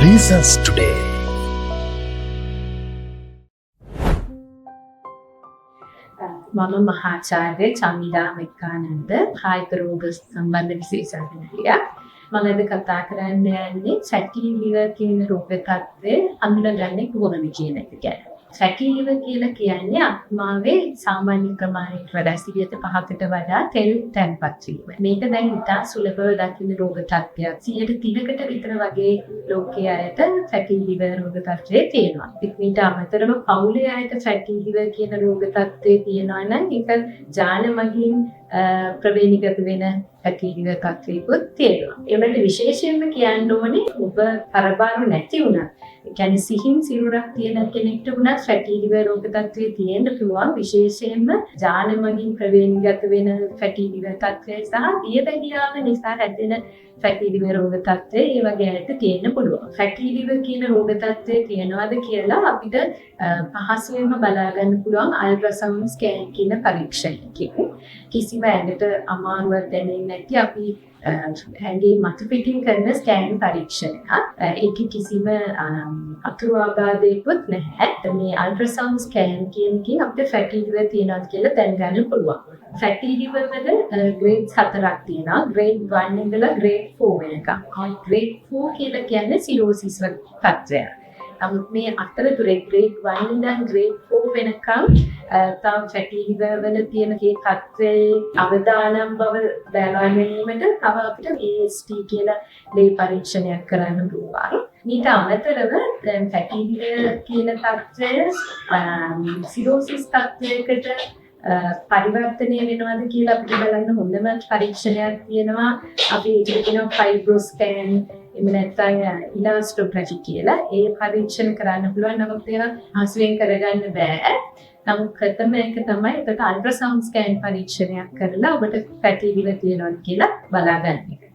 Lisa's Today. මම මහාචාර්ය චමිලා මෙක්කානන්ද කායික රෝග සම්බන්ධ විශේෂඥයෙක්. මම අද කතා කරන්න යන්නේ ෆැටි ලිවර් කියන රෝග තත්ත්වය හඳුනාගන්නේ කොහොමද කියන එක ගැන. ෆැටි ලිවර් කියලා කියන්නේ ආත්මාවේ සාමාන්‍ය ප්‍රමාණයට වඩා 105කට වඩා තෙල් තැන්පත් වීම. මේක දැන් ඉතා සුලභව දකින්න රෝග තත්ත්වයක්. 130කට විතර වගේ ලෝකයේ අයට ෆැටි ලිවර් රෝග තත්ත්වය තියෙනවා. ඊට අමතරව පවුලේ අයට ෆැටි ලිවර් කියන රෝග තත්ත්වය තියෙනවා නම් ඒක ජාන මගින් ප්‍රවේණිගත වෙන ෆැටි ලිවර් තත්ත්වයකුත් තියෙනවා. ඒකට විශේෂයෙන්ම කියන්න ඕනේ ඔබ තරබාරු නැති වුණා. ඒ කියන්නේ සිහින් සිරුරක් තියෙන කෙනෙක්ට වුණත් ෆැටි ලිවර් රෝග තත්ත්වය තියෙන්න පුළුවන්. විශේෂයෙන්ම ජාන මගින් ප්‍රවේණිගත වෙන ෆැටි ලිවර් තත්ත්වය සහ දියබැගියාව නිසා හැදෙන ෆැටි ලිවර් රෝග තත්ත්වය ඒ වගේ අයට තියෙන්න පුළුවන්. ෆැටි ලිවර් කියන රෝග තත්ත්වය තියෙනවද කියලා අපිට පහසුවෙන්ම බලා ගන්න පුළුවන් අල්ට්‍රාසවුන්ඩ් ස්කෑන් කියන පරීක්ෂණයකින්. කිසිම ඇඟට අමාරුවක් දැනෙන්නේ නැති අපි ඇඟේ මත පිටින් කරන ස්කෑන් පරීක්ෂණයක්. ඒකේ කිසිම අතුරු ආබාධයක්වත් නැහැ. මේ අල්ට්‍රාසවුන්ඩ් ස්කෑන් කියනකින් අපිට ෆැටි ලිවර් තියෙනවද කියලා දැනගන්න පුළුවන්. ෆැටි ලිවර් වල ග්‍රේඩ්ස් 4ක් තියෙනවා. ග්‍රේඩ් 1 ඉඳලා ග්‍රේඩ් 4 වෙනකම්. ග්‍රේඩ් 4 කියලා කියන්නේ සිරෝසිස් තත්ත්වය. නමුත් මේ අතරතුරේ ග්‍රේඩ් 1 ඉඳන් ග්‍රේඩ් 4 වෙනකම් තව ෆැටි ලිවර් වල තියෙන මේ තත්ත්වයේ අවදානම් බව දැනගන්න ගැනීමට තව අපිට AST කියලා ලේ පරීක්ෂණයක් කරන්න පුළුවන්. ඊට අමතරව දැන් ෆැටි ලිවර් කියන තත්ත්වය සිරෝසිස් තත්ත්වයකට පරිවර්තනය වෙනවද කියලා අපිට බලන්න හොඳම පරීක්ෂණයක් තියෙනවා. අපි ඒකට කියනවා ෆයිබ්‍රෝස්කෑන් එහෙම නැත්නම් ඉලාස්ටෝග්‍රැෆි කියලා. ඒ පරීක්ෂණ කරන්න පුළුවන්. නමුත් ඒවා හසුවෙන් කරගන්න බෑ. නමුත් ප්‍රථම එක තමයි ඒකට අල්ට්‍රාසවුන්ඩ් ස්කෑන් පරීක්ෂණයක් කරලා ඔබට ෆැටි ලිවර් තියෙනවද කියලා බලාගන්න එක.